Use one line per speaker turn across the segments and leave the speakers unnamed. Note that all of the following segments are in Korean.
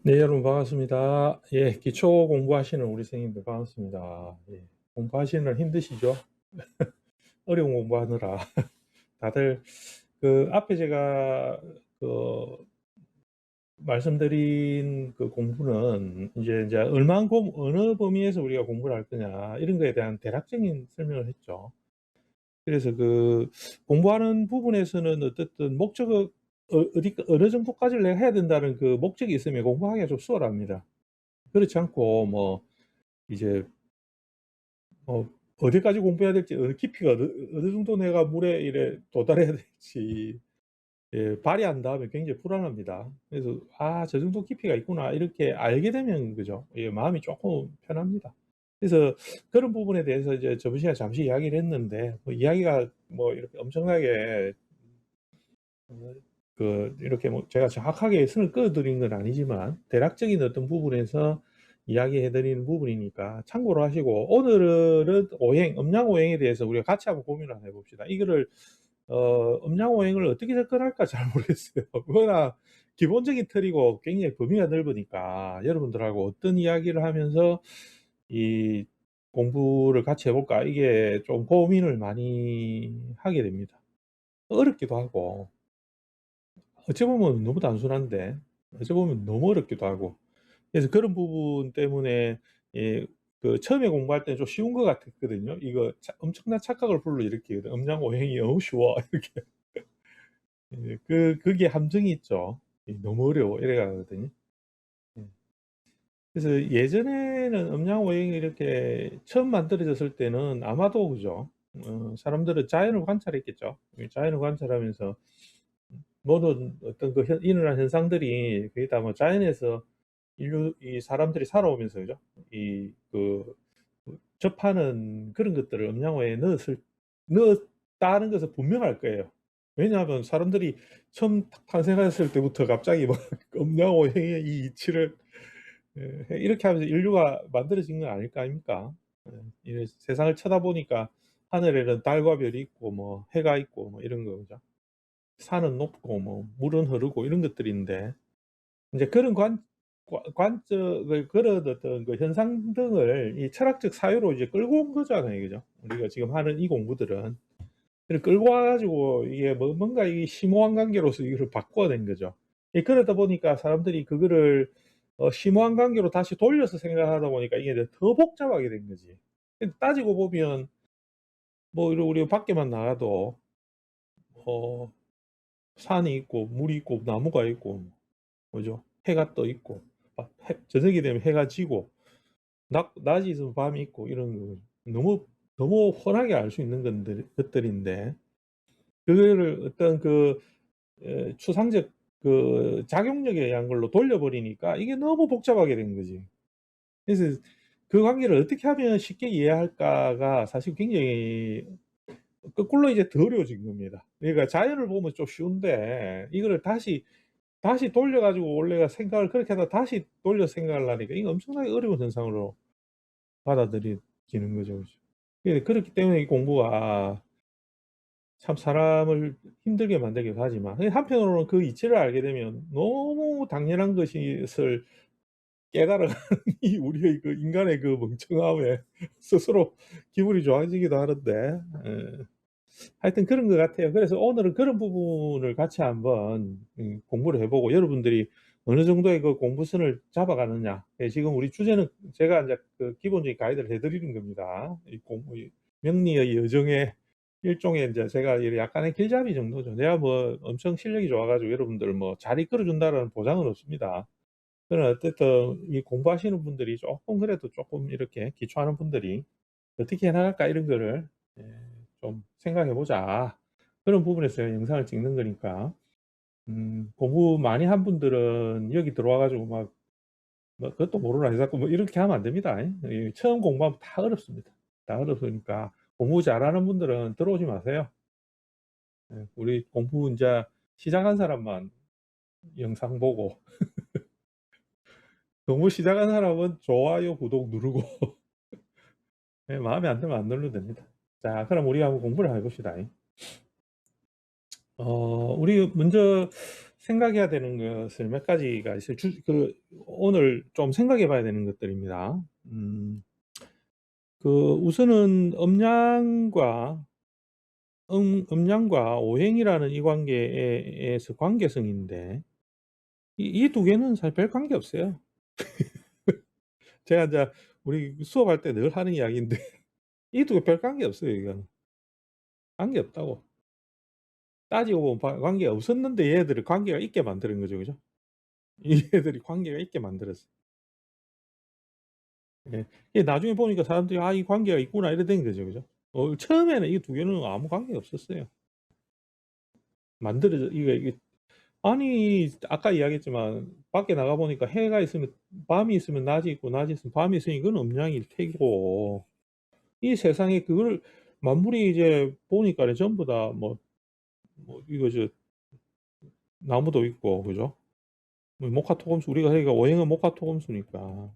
네, 여러분 반갑습니다. 예, 기초 공부하시는 우리 선생님들 반갑습니다. 예, 공부하시는 힘드시죠? 어려운 공부하느라 다들 그 앞에 제가 그 말씀드린 그 공부는 이제 어느 범위에서 우리가 공부를 할 거냐 이런 거에 대한 대략적인 설명을 했죠. 그래서 그 공부하는 부분에서는 어떻든 목적을 어디 어느 정도까지를 내가 해야 된다는 그 목적이 있으면 공부하기가 좀 수월합니다. 그렇지 않고 뭐 이제 뭐 어디까지 공부해야 될지 어느 깊이가 어느 정도 내가 물에 이래 도달해야 될지 예 발휘한 다음에 굉장히 불안합니다. 그래서 '아 저 정도 깊이가 있구나.' 이렇게 알게 되면 그죠 예 마음이 쪼끔 편합니다. 그래서 그런 부분에 대해서 이제 저번 시간에 잠시 이야기를 했는데 뭐 이야기가 뭐 이렇게 엄청나게 이렇게 뭐 제가 정확하게 선을 그어 드린 건 아니지만 대략적인 어떤 부분에서 이야기해 드리는 부분이니까 참고로 하시고 오늘은 오행, 음양오행에 대해서 우리가 같이 한번 고민을 한번 해 봅시다. 이거를 음양오행을 어떻게 접근할까 잘 모르겠어요. 워낙 기본적인 틀이고 굉장히 범위가 넓으니까 여러분들하고 어떤 이야기를 하면서 이 공부를 같이 해 볼까 이게 좀 고민을 많이 하게 됩니다. 어렵기도 하고 어찌 보면 너무 단순한데 어찌 보면 너무 어렵기도 하고 그래서 그런 부분 때문에 예 처음에 공부할 때는 좀 쉬운 것 같았거든요. 이거 엄청난 착각을 불러일으키거든요. 음양오행이 너무 쉬워 이렇게. 예 그게 함정이 있죠. 너무 어려워 이래 가거든요. 예. 그래서 예전에는 음양오행이 이렇게 처음 만들어졌을 때는 아마도 그죠. 사람들은 자연을 관찰했겠죠. 이 자연을 관찰하면서 모든 어떤 그 일어난 현상들이 거의 다 뭐 자연에서 이 사람들이 살아오면서 그죠? 접하는 그런 것들을 음양어에 넣었다는 것은 분명할 거예요. 왜냐하면 사람들이 처음 탄생했을 때부터 갑자기 막 음양오행의 이 이치를 이렇게 하면서 인류가 만들어진 건 아닐 거 아닙니까? 이 세상을 쳐다보니까 하늘에는 달과 별이 있고 뭐 해가 있고 뭐 이런 거 그죠? 산은 높고 뭐 물은 흐르고 이런 것들인데 인제 그런 관점을 그런 어떤 그 현상 등을 이 철학적 사유로 이제 끌고 온 거잖아요. 그죠? 우리가 지금 하는 이 공부들은. 이를 끌고 와 가지고 이게 뭔가 이 심오한 관계로서 이거를 바꿔 낸 거죠. 예 그러다 보니까 사람들이 그거를 심오한 관계로 다시 돌려서 생각하다 보니까 이게 이제 더 복잡하게 된 거지. 근데 따지고 보면 뭐 이러 우리 밖에만 나가도 어 산이 있고 물이 있고 나무가 있고 뭐죠? 해가 떠 있고 해 저녁이 되면 해가 지고 낮이 있으면 밤이 있고 이런 거 너무 너무 훤하게 알 수 있는 것들인데 그거를 어떤 추상적 작용력에 의한 걸로 돌려 버리니까 이게 너무 복잡하게 된 거지. 그래서 그 관계를 어떻게 하면 쉽게 이해할까가 사실 굉장히 거꾸로 이제 더 어려워진 겁니다. 그러니까 자연을 보면 좀 쉬운데 이거를 다시 돌려 가지고 원래가 생각을 그렇게 하다가 다시 돌려서 생각을 하니까 이게 엄청나게 어려운 현상으로 받아들여지는 거죠. 그죠. 예 그렇기 때문에 이 공부가 참 사람을 힘들게 만들기도 하지만 한편으로는 그 이치를 알게 되면 너무 당연한 것을 깨달아가는 이 우리의 그 인간의 그 멍청함에 스스로 기분이 좋아지기도 하는데 하여튼 그런 것 같아요. 그래서 오늘은 그런 부분을 같이 한번 공부를 해 보고 여러분들이 어느 정도의 그 공부선을 잡아가느냐. 예 지금 우리 주제는 제가 인제 그 기본적인 가이드를 해 드리는 겁니다. 이 공부 이 명리의 여정의 일종의 인제 제가 이 약간의 길잡이 정도죠. 내가 뭐 엄청 실력이 좋아 가지고 여러분들을 뭐 잘 이끌어 준다라는 보장은 없습니다. 그러나 어쨌든 이 공부하시는 분들이 쪼끔 그래도 쪼끔 이렇게 기초하는 분들이 '어떻게 해 나갈까?' 이런 거를 예 좀 생각해 보자. 그런 부분에서 영상을 찍는 거니까 공부 많이 한 분들은 여기 들어와 가지고 막 뭐 "그것도 모르나." 해 갖고 뭐 이렇게 하면 안 됩니다. 이 처음 공부하면 다 어렵습니다. 다 어렵으니까 공부 잘하는 분들은 들어오지 마세요. 예 우리 공부 인자 시작한 사람만 영상 보고 공부 시작한 사람은 좋아요, 구독 누르고 예 마음에 안 들면 안 눌러도 됩니다. 자 그럼 우리 한번 공부를 해 봅시다. 우리 먼저 생각해야 되는 것을 몇 가지가 있어요. 오늘 좀 생각해 봐야 되는 것들입니다. 우선은 음량과 오행이라는 이 관계에서 관계성인데 이 두 개는 사실 별 관계 없어요. 제가 인제 우리 수업할 때 늘 하는 이야기인데 이 두 개 별 관계 없어요 이거는. 관계 없다고. 따지고 보면 관계가 없었는데 얘들을 관계가 있게 만드는 거죠. 그죠? 얘들이 관계가 있게 만들었어요. 예. 이게 나중에 보니까 사람들이 '아 이 관계가 있구나.' 이래 된 거죠. 그죠? 처음에는 이 두 개는 아무 관계가 없었어요. 만들어져 이게 아니 아까 이야기했지만 밖에 나가 보니까 해가 있으면 밤이 있으면 낮이 있고 낮이 있으면 밤이 있으니 이건 음양일 테고 이 세상에 그걸 만물이 이제 보니까는 전부 다 이거 나무도 있고 그죠? 목화토금수 우리가 그러니까 오행은 목화토금수니까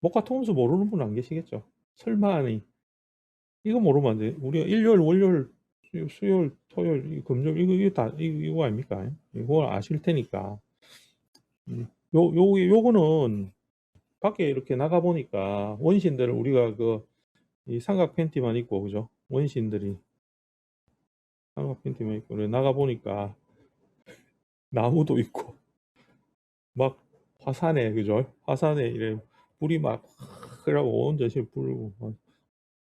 목화토금수 모르는 분 안 계시겠죠? 설마 하니 이거 모르면 안 돼. 우리가 일요일, 월요일, 수요일, 토요일, 금요일 이거 다 이거 아닙니까? 이거 아실 테니까. 요거는 밖에 이렇게 나가 보니까 원신들을 우리가 이 삼각 팬티만 입고 그죠? 원신들이 삼각 팬티만 입고 이렇게 나가 보니까 나무도 있고 막 화산에 그죠? 화산에 이래 불이 막 그러고 온 전시에 불고 막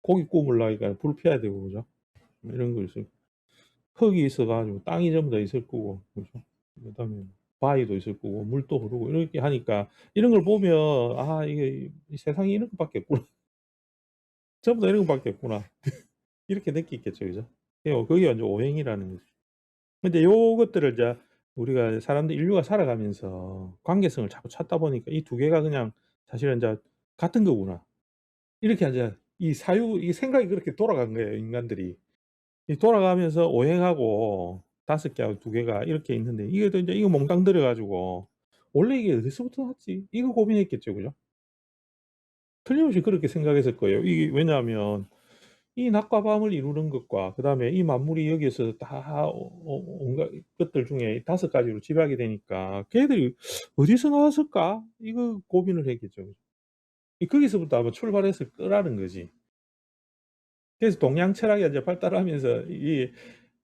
고기 구우려니까 불 피워야 되고 그죠? 이런 거 있어요. 흙이 있어 가지고 땅이 전부 다 있을 거고 그죠? 그다음에 바위도 있을 거고 물도 흐르고 이렇게 하니까 이런 걸 보면 '아 이게 이 세상에 이런 것밖에 없구나. 전부 다 이런 것밖에 없구나.' 이렇게 느끼겠죠. 그죠? 그게 완전 오행이라는 거죠. 근데 요것들을 이제 우리가 인류가 살아가면서 관계성을 자꾸 찾다 보니까 이 두 개가 그냥 사실은 인제 '같은 거구나.' 이렇게 인제 이 생각이 그렇게 돌아간 거예요, 인간들이. 이 돌아가면서 오행하고 5개하고 2개가 이렇게 있는데 이게 또 인제 이거 몽땅 들여 가지고 '원래 이게 어디서부터 났지?' 이거 고민했겠죠. 그죠? 틀림없이 그렇게 생각했을 거예요. 이게 왜냐하면 이 낮과 밤을 이루는 것과 그다음에 이 만물이 여기에서 다 온갖 것들 중에 5가지로 집약이 되니까 '걔들이 어디서 나왔을까?' 이거 고민을 했겠죠. 거기서부터 아마 출발했을 거라는 거지. 그래서 동양 철학이 이제 발달하면서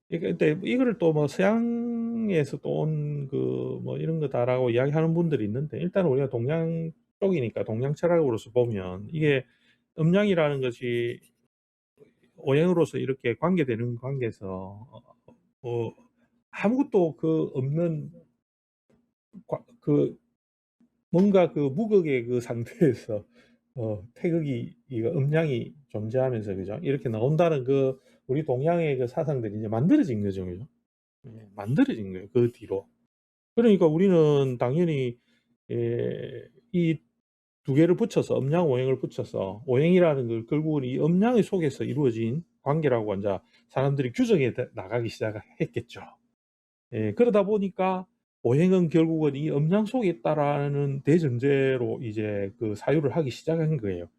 근데 이거를 또 서양에서 또 온 이런 거다라고 이야기하는 분들이 있는데 일단은 우리가 동양 쪽이니까 동양 철학으로서 보면 이게 음양이라는 것이 오행으로서 이렇게 관계되는 관계에서 뭐 아무것도 없는 과 뭔가 무극의 상태에서 태극이 이거 음양이 존재하면서 그죠? 이렇게 나온다는 우리 동양의 사상들이 이제 만들어진 거죠. 그죠? 예 만들어진 거예요 그 뒤로. 그러니까 우리는 당연히 이 두 개를 붙여서 음양, 오행을 붙여서 오행이라는 걸 결국은 이 음양의 속에서 이루어진 관계라고 인자 사람들이 규정해 나가기 시작했겠죠. 예 그러다 보니까 오행은 결국은 이 음양 속에 있다라는 대전제로 이제 사유를 하기 시작한 거예요.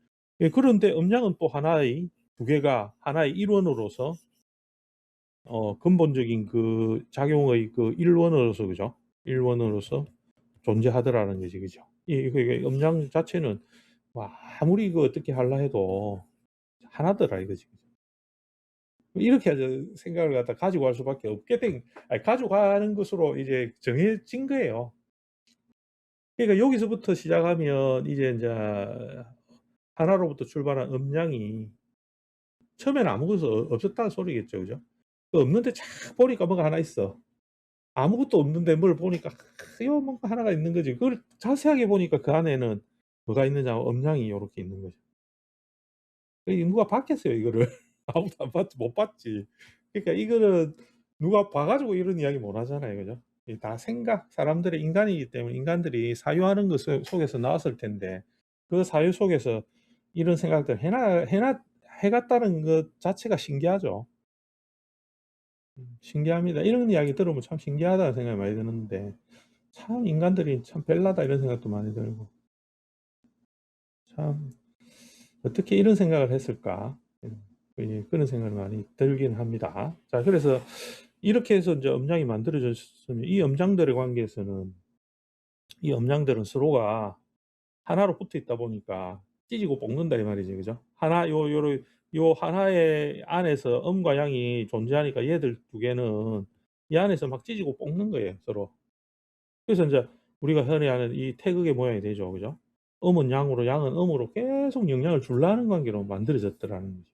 예 그런데 음양은 또 하나의 두 개가 하나의 일원으로서 근본적인 작용의 일원으로서 그죠? 일원으로서 존재하더라는 거지. 그죠? 이게 음양 자체는 뭐 아무리 어떻게 하려 해도 하나더라 이거지. 이렇게 생각을 갖다 가지고 갈 수밖에 없게 가져가는 것으로 이제 정해진 거예요. 그러니까 여기서부터 시작하면 이제 인자 하나로부터 출발한 음양이 처음에는 아무것도 없었다는 소리겠죠. 그죠? 없는데 착 보니까 뭐가 하나 있어. 아무것도 없는데 뭘 보니까 뭔가 하나가 있는 거지. 그걸 자세하게 보니까 그 안에는 뭐가 있느냐 음양이 요렇게 있는 거죠. 이 누가 봤겠어요 이거를. 아무도 안 봤지 못 봤지. 그러니까 이거는 누가 봐 가지고 이런 이야기 못 하잖아요. 그죠? 이 다 생각 사람들의 인간이기 때문에 인간들이 사유하는 것 속에서 나왔을 텐데 그 사유 속에서 이런 생각들을 해 갔다는 것 자체가 신기하죠. 신기합니다. 이런 이야기 들으면 참 신기하다는 생각이 많이 드는데 참 '인간들이 참 별나다.' 이런 생각도 많이 들고 참 '어떻게 이런 생각을 했을까?' 그런 생각을 많이 들긴 합니다. 자 그래서 이렇게 해서 인제 음양이 만들어졌으면 이 음양들의 관계에서는 이 음양들은 서로가 하나로 붙어 있다 보니까 찢고 볶는다 이 말이지. 그죠? 하나 요 하나의 안에서 음과 양이 존재하니까 얘들 두 개는 이 안에서 막 찢고 볶는 거예요, 서로. 그래서 인제 우리가 흔히 아는 이 태극의 모양이 되죠. 그죠? 음은 양으로 양은 음으로 계속 영향을 주려는 관계로 만들어졌더라는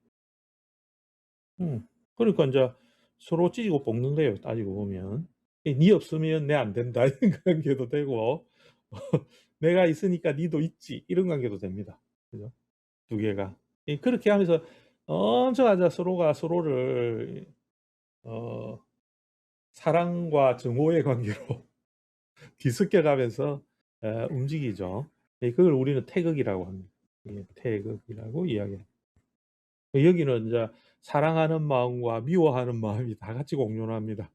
거죠. 그러니까 인제 서로 찢고 볶는 거예요, 따지고 보면. 이 "니 없으면 내 안 된다." 이런 관계도 되고 "내가 있으니까 니도 있지." 이런 관계도 됩니다. 그죠? 두 개가. 그렇게 하면서 엄청 아주 서로가 서로를 어 사랑과 증오의 관계로 뒤섞여 가면서 움직이죠. 그걸 우리는 태극이라고 합니다. 예 태극이라고 이야기해요. 여기는 인제 사랑하는 마음과 미워하는 마음이 다 같이 공존합니다.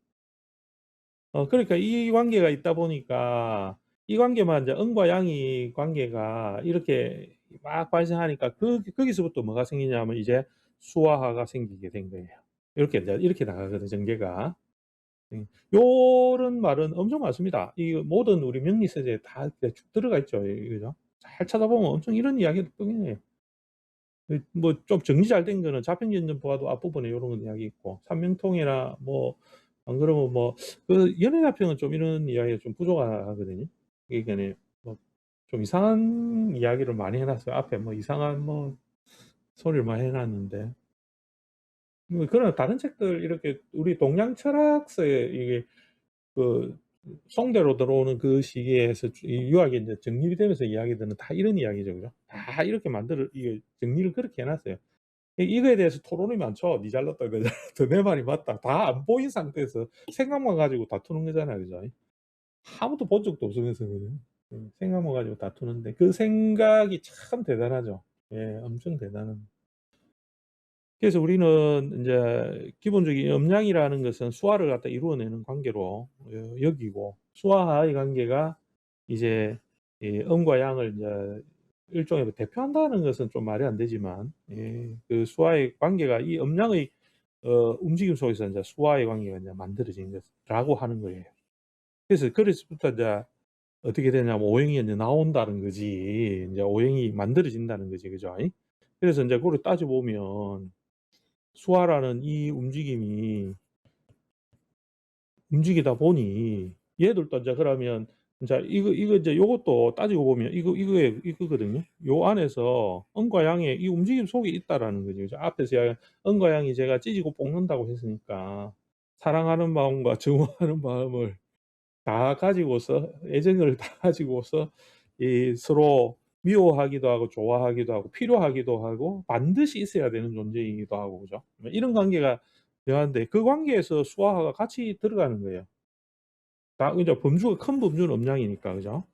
그러니까 이 관계가 있다 보니까 이 관계만 인제 음과 양의 관계가 이렇게 막 발생하니까 거기서부터 뭐가 생기냐면 이제 수화화가 생기게 된 거예요. 이렇게 인제 이렇게 나가거든 전개가. 요런 말은 엄청 많습니다. 이 모든 우리 명리서재에 다 이렇게 쭉 들어가 있죠. 그죠? 잘 찾아보면 엄청 이런 이야기가 뻥이에요. 뭐 좀 정리 잘 된 거는 자평전전보화도 앞부분에 요런 이야기 있고 삼명통이나 뭐 안 그러면 뭐 연애자평은 좀 이런 이야기가 좀 부족하거든요. 그러니까는 뭐 좀 이상한 이야기를 많이 해 놨어요. 앞에 뭐 이상한 뭐 소리를 많이 해 놨는데. 그런 다른 책들 이렇게 우리 동양 철학서에 이게 그 송대로 들어오는 그 시기에서 이 유학이 인제 정립이 되면서 이야기들은 다 이런 이야기죠. 그죠? 다 이렇게 만들어 이게 정리를 그렇게 해 놨어요. 이거에 대해서 토론이 많죠. "니 잘났다. 내 잘났다. 내 말이 맞다." 다 안 보인 상태에서 생각만 가지고 다투는 거잖아요. 그죠? 아무도 본 적도 없으면서 그죠? 생각만 가지고 다투는데 그 생각이 참 대단하죠. 예 엄청 대단한 그래서 우리는 인제 기본적인 음양이라는 것은 수화를 갖다 이루어내는 관계로 여기고 수화하의 관계가 이제 이 음과 양을 인제 일종의 뭐 대표한다는 것은 좀 말이 안 되지만 그 수화의 관계가 이 음양의 움직임 속에서 인제 수화의 관계가 인제 만들어진 것이라고 하는 거예요. 그래서부터 인제 어떻게 되냐면 오행이 인제 나온다는 거지 인제 오행이 만들어진다는 거지. 그죠? 그래서 인제 그걸 따져 보면 수화라는 이 움직임이 움직이다 보니 얘들도 인제 그러면 인제 이거 인제 요것도 따지고 보면 이거거든요. 요 안에서 음과 양의 이 움직임 속에 있다라는 거죠. 그죠? 앞에서 음과 양이 제가 찢고 볶는다고 했으니까 사랑하는 마음과 증오하는 마음을 다 가지고서 애정을 다 가지고서 이 서로 미워하기도 하고 좋아하기도 하고 필요하기도 하고 반드시 있어야 되는 존재이기도 하고 그죠? 뭐 이런 관계가 대화인데 그 관계에서 수화가 같이 들어가는 거예요. 다 이제 범주가 큰 범주는 음양이니까 그죠?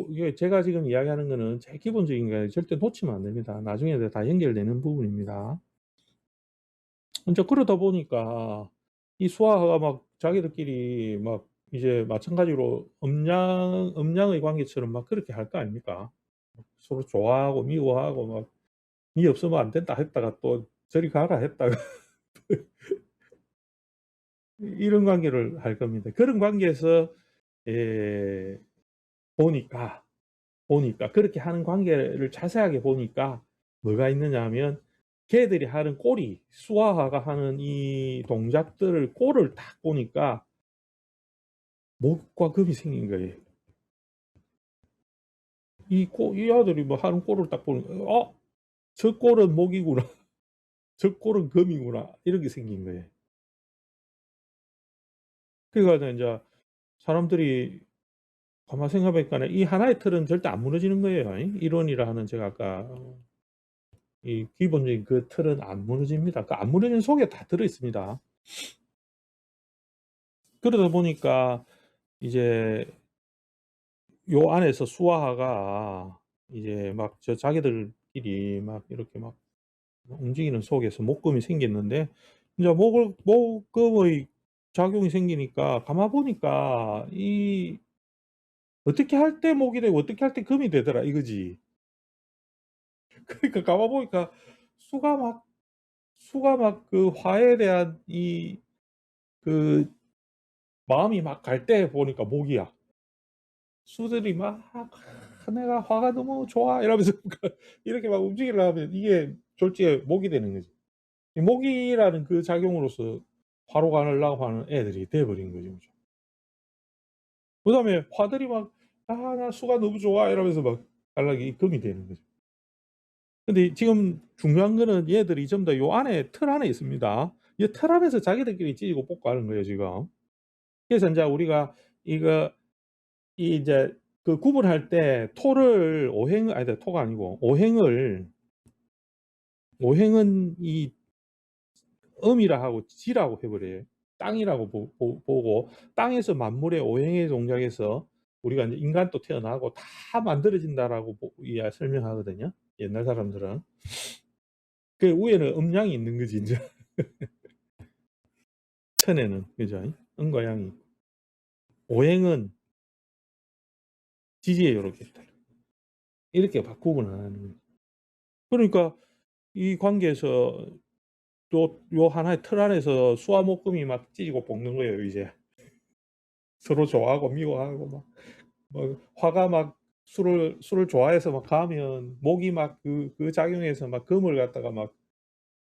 이게 제가 지금 이야기하는 거는 제일 기본적인 거예요. 절대 놓치면 안 됩니다. 나중에 다 연결되는 부분입니다. 인제 그러다 보니까 이 수아가 막 자기들끼리 막 이제 마찬가지로 음양의 관계처럼 막 그렇게 할 거 아닙니까? 서로 좋아하고 미워하고 막 "니 없으면 안 된다." 했다가 또 "저리 가라." 했다가 이런 관계를 할 겁니다. 그런 관계에서 예 보니까, 그렇게 하는 관계를 자세하게 보니까 뭐가 있느냐 하면 걔들이 하는 꼴이 수아화가 하는 이 동작들을 꼴을 딱 보니까 목과 금이 생긴 거예요. 이 아들이 뭐 하는 꼴을 딱 보니 '어 저 꼴은 목이구나. 저 꼴은 금이구나.' 이런 게 생긴 거예요. 그래 가지고 인제 사람들이 가만 생각해 보니까는 이 하나의 틀은 절대 안 무너지는 거예요. 이론이라 하는 제가 아까 이 기본적인 그 틀은 안 무너집니다. 그 안 무너지는 속에 다 들어 있습니다. 그러다 보니까 이제 요 안에서 수아가 이제 막 자기들끼리 막 이렇게 막 움직이는 속에서 목금이 생겼는데 인제 목금의 작용이 생기니까 가만 보니까 이 '어떻게 할 때 목이 되고 어떻게 할 때 금이 되더라.' 이거지. 그러니까 가만 보니까 수가 막 그 화에 대한 이 그 마음이 막 갈 때 보니까 모기야. 수들이 막 내가 화가 너무 좋아." 이러면서 이렇게 막 움직이려 하면 이게 졸지에 목이 되는 거지. 이 목이라는 그 작용으로서 화로 가려고 하는 애들이 돼 버린 거죠. 그죠. 그다음에 화들이 막 "아 나 수가 너무 좋아." 이러면서 막 연락이 금이 되는 거죠. 근데 지금 중요한 거는 얘들이 전부 다 요 안에 틀 안에 있습니다. 이 틀 안에서 자기들끼리 찌지고 뽑고 하는 거예요 지금. 그래서 인제 우리가 이거 이 이제 그 구분할 때 토를 오행 아니다 토가 아니고 오행은 이 음이라 하고 지라고 해 버려요. 땅이라고 보고 땅에서 만물의 오행의 동작에서 우리가 인제 인간도 태어나고 다 만들어진다라고 설명하거든요, 옛날 사람들은. 그 위에는 음양이 있는 거지 인제 천에는. 그죠? 음과 양이. 오행은 지지에 요렇게 있다. 이렇게 구분을 하는 거예요. 그러니까 이 관계에서 또 요 하나의 틀 안에서 수와 목금이 막 찌고 볶는 거예요 이제. 서로 좋아하고 미워하고 화가 막 술을 좋아해서 막 가면 목이 막 그 작용해서 막 금을 갖다가 막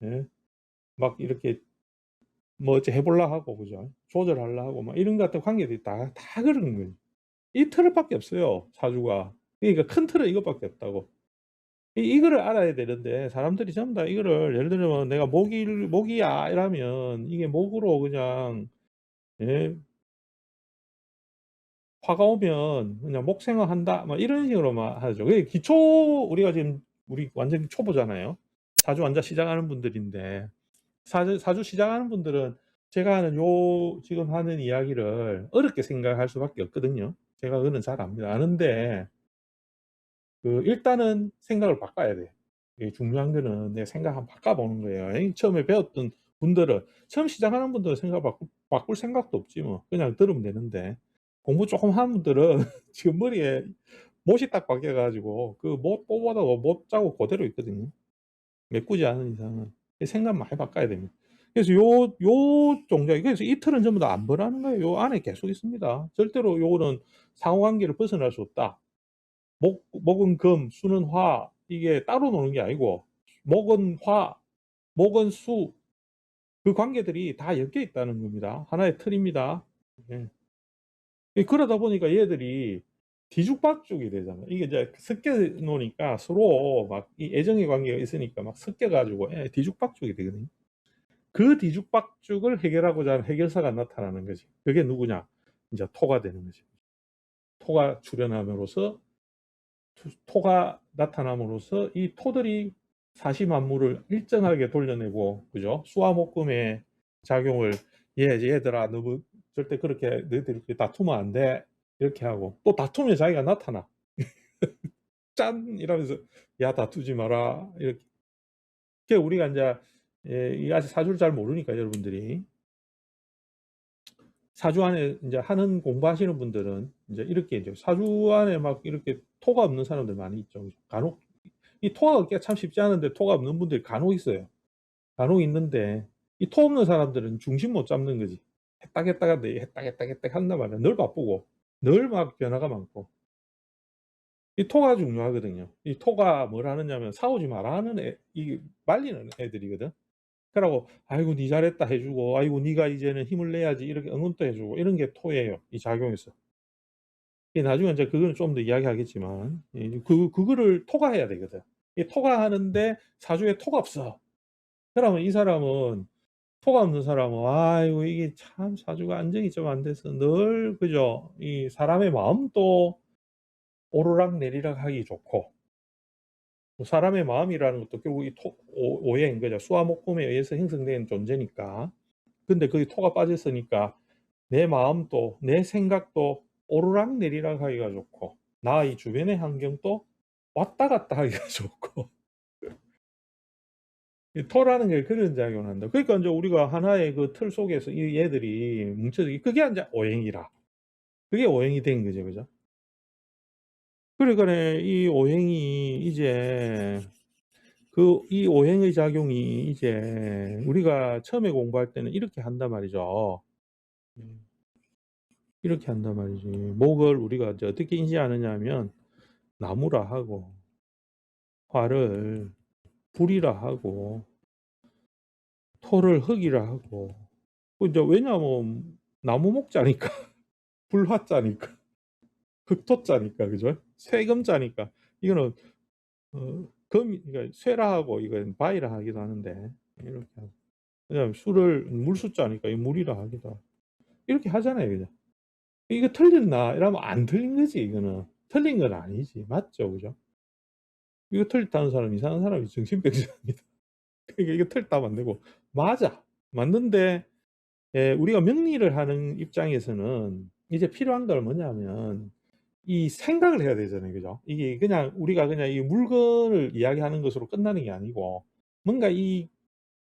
예 막 이렇게 뭐 어찌 해 볼라 하고 그죠? 조절하려 하고 막 이런 것 같은 관계들이 다 그런 거예요. 이 틀밖에 없어요 사주가. 그러니까 큰 틀은 이것밖에 없다고. 이거를 알아야 되는데 사람들이 전부 다 이거를 예를 들면 내가 목이야 이러면 이게 목으로 그냥 예 화가 오면 그냥 "목 생각한다." 막 이런 식으로만 하죠. 그게 기초 우리가 지금 우리 완전 초보잖아요. 사주 완전 시작하는 분들인데 사주 시작하는 분들은 제가 하는 요 지금 하는 이야기를 어렵게 생각할 수밖에 없거든요. 제가 그거는 잘 압니다. 아는데 일단은 생각을 바꿔야 돼. 이게 중요한 거는 내 생각 한번 바꿔 보는 거예요. 처음에 배웠던 분들은 처음 시작하는 분들은 생각 바꿀 생각도 없지 뭐. 그냥 들으면 되는데 공부 쪼끔 한 분들은 지금 머리에 못이 딱 박혀 가지고 그 못 뽑아도 못 짜고 고대로 있거든요. 메꾸지 않은 이상은. 이 생각 많이 바꿔야 됩니다. 그래서 요 동작 그래서 이틀은 전부 다 안보라는 거예요. 요 안에 계속 있습니다. 절대로 요거는 상호관계를 벗어날 수 없다. 목은 금, 수는 화 이게 따로 노는 게 아니고 목은 화, 목은 수 그 관계들이 다 엮여 있다는 겁니다. 하나의 틀입니다. 예. 그러다 보니까 얘들이 뒤죽박죽이 되잖아요. 이게 이제 섞여 놓으니까 서로 막 이 애정의 관계가 있으니까 막 섞여 가지고 예 뒤죽박죽이 되거든요. 그 뒤죽박죽을 해결하고자 하는 해결사가 나타나는 거지. 그게 누구냐? 인제 토가 되는 거죠. 토가 출현함으로써 토가 나타남으로써 이 토들이 사시 만물을 일정하게 돌려내고 그죠? 수와 목금의 작용을 얘들아 너무 절대 그렇게 너희들이 그렇게 다투면 안 돼." 이렇게 하고 또 다투면 자기가 나타나. "짠." 이러면서 "야 다투지 마라." 이렇게. 그게 우리가 인제 이 아직 사주를 잘 모르니까 여러분들이 사주 안에 인제 하는 공부하시는 분들은 인제 이렇게 이제 사주 안에 막 이렇게 토가 없는 사람들 많이 있죠. 그죠? 간혹 이 토가 얻기가 참 쉽지 않은데 토가 없는 분들이 간혹 있어요. 간혹 있는데 이 토 없는 사람들은 중심 못 잡는 거지. 했다갔다가 했딱 한단 말이야. 늘 바쁘고 늘 막 변화가 많고. 이 토가 중요하거든요. 이 토가 뭘 하느냐면 싸우지 마라 하는 이 말리는 애들이거든. 그러고 "아이고 니 잘했다." 해 주고 "아이고 니가 이제는 힘을 내야지." 이렇게 응원도 해 주고 이런 게 토예요, 이 작용에서. 나중에 인제 그거는 좀 더 이야기하겠지만 그거를 토가 해야 되거든. 이 토가 하는데 사주에 토가 없어. 그러면 이 사람은 토가 없는 사람은 아이고 이게 참 사주가 안정이 좀 안 돼서 늘 그죠? 이 사람의 마음도 오르락내리락 하기 좋고 또 사람의 마음이라는 것도 결국 이 오행 그죠? 수와 목금에 의해서 형성된 존재니까. 근데 거기 토가 빠졌으니까 내 마음도 내 생각도 오르락내리락 하기가 좋고 나 이 주변의 환경도 왔다 갔다 하기가 좋고 이 토라는 게 그런 작용을 한다. 그러니까 인제 우리가 하나의 그 틀 속에서 이 얘들이 뭉쳐져 그게 인제 오행이라. 그게 오행이 된 거죠. 그죠? 그러니까는 이 오행이 이제 이 오행의 작용이 이제 우리가 처음에 공부할 때는 이렇게 한단 말이죠. 예. 이렇게 한단 말이지. 목을 우리가 이제 어떻게 인지하느냐 하면 나무라 하고 화를 불이라 하고 토를 흙이라 하고 그 인제 왜냐하면 나무 목자니까 불화자니까 흑토자니까 그죠? 쇠금자니까 이거는 금이 그러니까 쇠라 하고 이건 바위라 하기도 하는데 이렇게 하고 그다음에 수를 물수자니까 이 물이라 하기도 하고 이렇게 하잖아요 그죠? '이거 틀렸나?' 이러면 안 틀린 거지 이거는. 틀린 건 아니지. 맞죠? 그죠? 이거 틀렸다는 사람 이상한 사람이지 정신병자입니다. 그러니까 이거 틀렸다면 안 되고 맞아. 맞는데 우리가 명리를 하는 입장에서는 이제 필요한 건 뭐냐면 이 생각을 해야 되잖아요. 그죠? 이게 그냥 우리가 그냥 이 물건을 이야기하는 것으로 끝나는 게 아니고 뭔가 이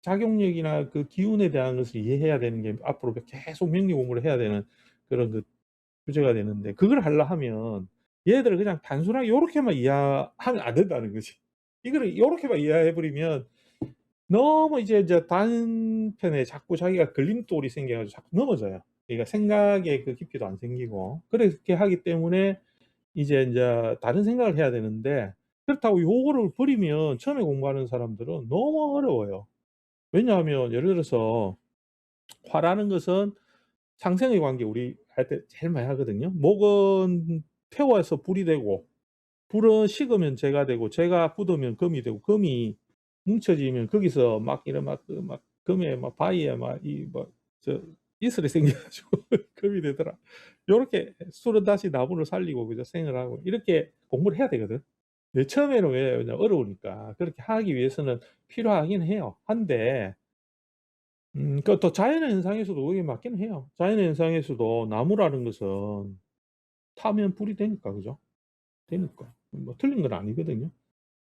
작용력이나 그 기운에 대한 것을 이해해야 되는 게 앞으로 계속 명리 공부를 해야 되는 그런 그 주제가 되는데 그걸 하려 하면 얘들을 그냥 단순하게 요렇게만 이해하면 안 된다는 거지. 이거를 요렇게만 이해해 버리면 너무 이제 단편에 자꾸 자기가 걸림돌이 생겨 가지고 자꾸 넘어져요. 그러니까 생각의 그 깊이도 안 생기고 그렇게 하기 때문에 이제 인제 다른 생각을 해야 되는데 그렇다고 요거를 버리면 처음에 공부하는 사람들은 너무 어려워요. 왜냐하면 예를 들어서 화라는 것은 상생의 관계 우리 할 때 제일 많이 하거든요. 목은 태워서 불이 되고 불은 식으면 재가 되고 재가 굳으면 금이 되고 금이 뭉쳐지면 거기서 막 이런 막 그 막 금에 막 바위에 막 이 뭐 저 이슬이 생겨 가지고 금이 되더라. 요렇게 술은 다시 나무를 살리고 그죠 생을 하고 이렇게 공부를 해야 되거든. 네 처음에는 왜 그냥 어려우니까 그렇게 하기 위해서는 필요하긴 해요. 한데 그 또 자연의 현상에서도 그게 맞긴 해요. 자연의 현상에서도 나무라는 것은 타면 불이 되니까 그죠? 되니까. 뭐 틀린 건 아니거든요.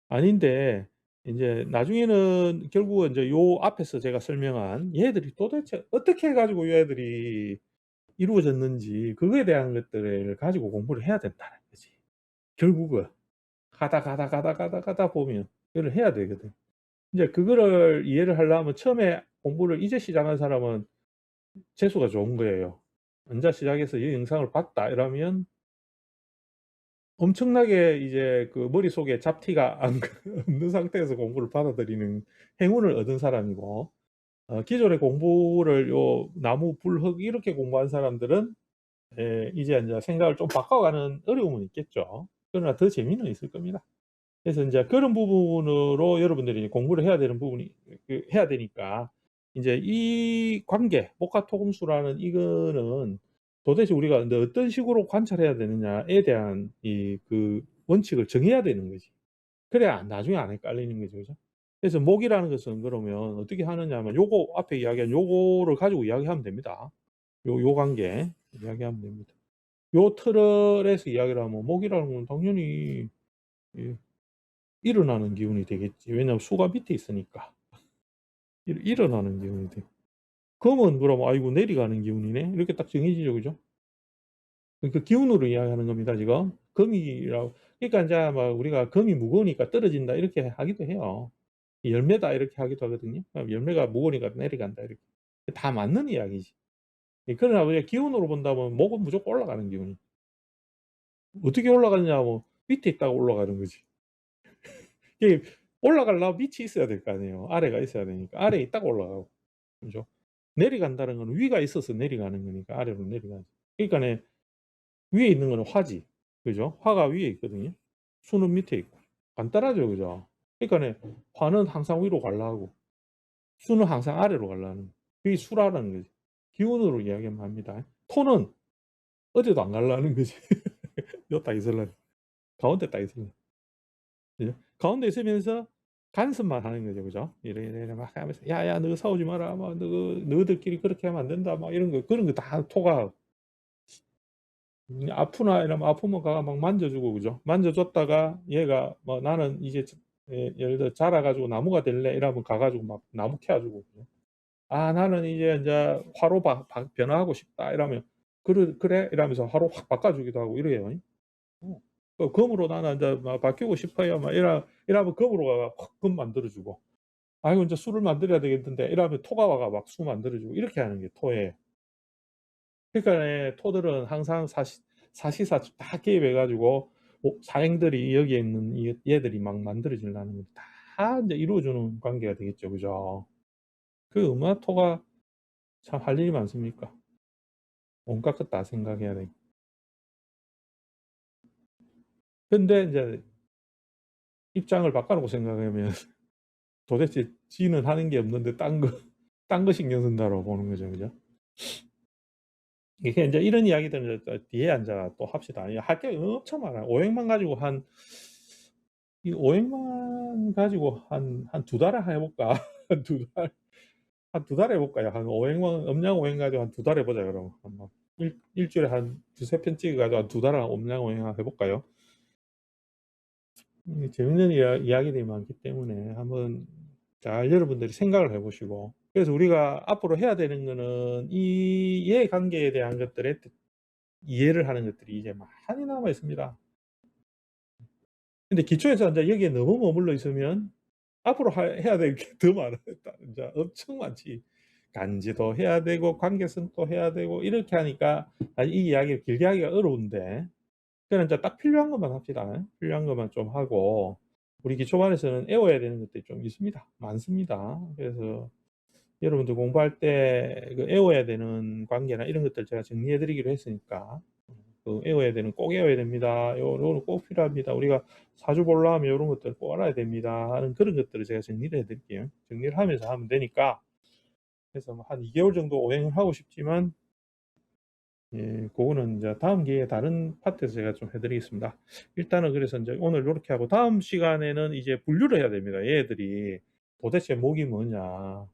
아닌데 인제 나중에는 결국은 인제 요 앞에서 제가 설명한 얘들이 도대체 어떻게 해 가지고 얘들이 이루어졌는지 그거에 대한 것들을 가지고 공부를 해야 된다는 거지. 결국은 가다 보면 그거를 해야 되거든. 인제 그거를 이해를 하려면 처음에 공부를 이제 시작한 사람은 재수가 좋은 거예요. "언제 시작해서 이 영상을 봤다." 이러면 엄청나게 이제 그 머릿속에 잡티가 안 없는 상태에서 공부를 받아들이는 행운을 얻은 사람이고 기존의 공부를 요 나무, 불, 흙 이렇게 공부한 사람들은 이제 인제 생각을 좀 바꿔가는 어려움은 있겠죠. 그러나 더 재미는 있을 겁니다. 그래서 인제 그런 부분으로 여러분들이 공부를 해야 되는 부분이 해야 되니까 인제 이 관계 목화토금수라는 이거는 도대체 우리가 근데 어떤 식으로 관찰해야 되느냐에 대한 이 그 원칙을 정해야 되는 거지. 그래야 나중에 안 헷갈리는 거죠. 그죠? 그래서 목이라는 것은 그러면 어떻게 하느냐 하면 요거 앞에 이야기한 요거를 가지고 이야기하면 됩니다. 요 관계 이야기하면 됩니다. 요 틀에서 이야기를 하면 목이라는 건 당연히 이 일어나는 기운이 되겠지. 왜냐하면 수가 밑에 있으니까. 일어나는 기운이 돼. 금은 그럼 '아이고 내려가는 기운이네.' 이렇게 딱 정해지죠. 그죠? 그 기운으로 이야기하는 겁니다 지금. 금이라고 그러니까 인제 막 우리가 "금이 무거우니까 떨어진다." 이렇게 하기도 해요. "열매다." 이렇게 하기도 하거든요. "열매가 무거우니까 내려간다." 이렇게. 다 맞는 이야기지. 그러나 우리가 기운으로 본다면 목은 무조건 올라가는 기운이 어떻게 올라가느냐면 밑에 있다가 올라가는 거지. 이게 올라가려면 밑이 있어야 될 거 아니에요. 아래가 있어야 되니까. 아래에 있다가 올라가고. 그죠? 내려간다는 거는 위가 있어서 내려가는 거니까 아래로 내려가지. 그러니까는 위에 있는 거는 화지. 그죠? 화가 위에 있거든요. 수는 밑에 있고. 간단하죠. 그죠? 그러니까는 화는 항상 위로 가려고 수는 항상 아래로 가려는 그게 수라는 거지. 기운으로 이야기하면 합니다. 토는 어디도 안 가려는 거지. 요 딱 있으려고. 가운데 딱 있으려고. 그죠? 가운데 있으면서 간섭만 하는 거죠. 그죠? 이래 막 하면서 "야야 너 싸우지 마라." 막 너희들끼리 그렇게 하면 안 된다." 막 이런 거 그런 거 다 토가 아프나 이러면 아프면 가서 막 만져 주고 그죠? 만져 줬다가 얘가 뭐 "나는 이제 예를 들어 자라 가지고 나무가 될래." 이러면 가 가지고 막 나무 캐어 주고 그죠? "아 나는 이제 인제 화로 변화하고 싶다." 이러면 "그래." 이러면서 화로 확 바꿔 주기도 하고 이래요. 어. 금으로 "나는 인제 막 바뀌고 싶어요." 막 이러면 금으로 가 확 금 만들어 주고 "아이고 인제 술을 만들어야 되겠는데." 이러면 토가 와가 막 수 만들어 주고 이렇게 하는 게 토예요. 그러니까 예, 토들은 항상 사시사철 다 개입해 가지고 사행들이 여기에 있는 얘들이 막 만들어지려는 건데 다 인제 이루어 주는 관계가 되겠죠. 그죠? 그 얼마나 토가 참 할 일이 많습니까? 온갖 것 다 생각해야 되고. 근데 인제 입장을 바꿔 놓고 생각하면 도대체 지는 하는 게 없는데 딴 거 신경 쓴다고 보는 거죠. 그죠? 이게 인제 이런 이야기들을 뒤에 앉아 또 합시다. 할 게 엄청 많아요. 오행만 가지고 이 오행만 가지고 한 두 달을 해 볼까? 한 두 달 한 두 달 해 볼까요? 한 오행만 음양 오행 가지고 한 두 달 해 보자 그러면. 한 뭐 일주일에 한 두세 편 찍어 가지고 한 두 달 음양 오행 한번 해 볼까요? 재밌는 이야기들이 많기 때문에 한번 잘 여러분들이 생각을 해 보시고, 그래서 우리가 앞으로 해야 되는 거는 이 이해관계에 대한 것들에 이해를 하는 것들이 이제 많이 남아 있습니다. 근데 기초에서 인제 여기에 너무 머물러 있으면 앞으로 해야 될 게 더 많아요. 인제 엄청 많지. 간지도 해야 되고 관계성도 해야 되고 이렇게 하니까 이 이야기를 길게 하기가 어려운데, 그냥 인제 딱 필요한 것만 합시다. 필요한 것만 좀 하고, 우리 기초반에서는 애워야 되는 것들이 좀 있습니다. 많습니다. 그래서 여러분들 공부할 때 그 애워야 되는 관계나 이런 것들 제가 정리해 드리기로 했으니까 그 애워야 되는 꼭 애워야 됩니다. 요거는 꼭 필요합니다. 우리가 사주 보려 하면 요런 것들을 꼭 알아야 됩니다 하는 그런 것들을 제가 정리를 해 드릴게요. 정리를 하면서 하면 되니까. 그래서 뭐 한 2 개월 정도 오행을 하고 싶지만 예, 고거는 인제 다음 기회에 다른 파트에서 제가 좀 해 드리겠습니다. 일단은 그래서 인제 오늘 요렇게 하고 다음 시간에는 이제 분류를 해야 됩니다. 얘들이 도대체 목이 뭐냐,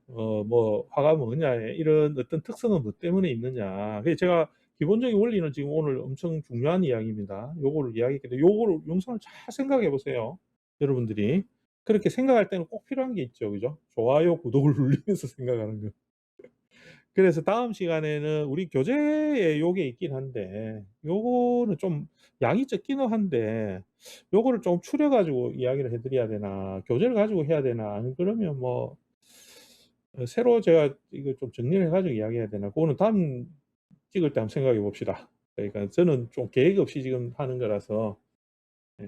뭐 화가 뭐냐, 이런 어떤 특성은 뭐 때문에 있느냐. 그래서 제가 기본적인 원리는 지금 오늘 엄청 중요한 이야기입니다. 요거를 이야기했는데 요거를 영상을 잘 생각해 보세요, 여러분들이. 그렇게 생각할 때는 꼭 필요한 게 있죠. 그죠? 좋아요, 구독을 누르면서 생각하는 거. 그래서 다음 시간에는 우리 교재에 요게 있긴 한데 요거는 좀 양이 적기는 한데 요거를 좀 추려 가지고 이야기를 해 드려야 되나, 교재를 가지고 해야 되나, 안 그러면 뭐 새로 제가 이거 좀 정리를 해 가지고 이야기해야 되나, 고거는 다음 찍을 때 한번 생각해 봅시다. 그러니까 저는 좀 계획 없이 지금 하는 거라서 예,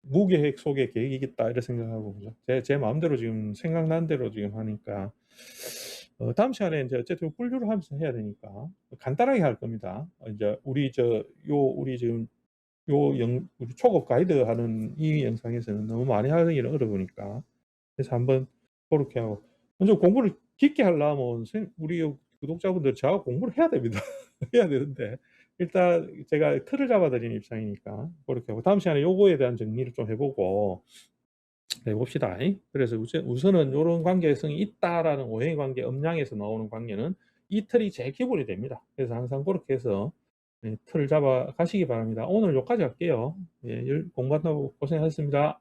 '무계획 속의 계획이겠다.' 이런 생각하고, 그죠. 제 마음대로 지금 생각난 대로 지금 하니까 다음 시간에 인제 어쨌든 분류를 하면서 해야 되니까 간단하게 할 겁니다. 인제 우리 우리 지금 우리 초급 가이드 하는 이 영상에서는 너무 많이 하기는 어려우니까, 그래서 한번 고렇게 하고, 먼저 공부를 깊게 하려면 우리 구독자분들 저하고 공부를 해야 됩니다. 해야 되는데 일단 제가 틀을 잡아 드리는 입장이니까 고렇게 하고, 다음 시간에 요거에 대한 정리를 좀 해 보고 해 봅시다. 그래서 우선은 요런 관계성이 있다라는 오행의 관계, 음양에서 나오는 관계는 이 틀이 제일 기본이 됩니다. 그래서 항상 고렇게 해서 예, 틀을 잡아 가시기 바랍니다. 오늘 요까지 할게요. 예, 공부한다고 고생하셨습니다.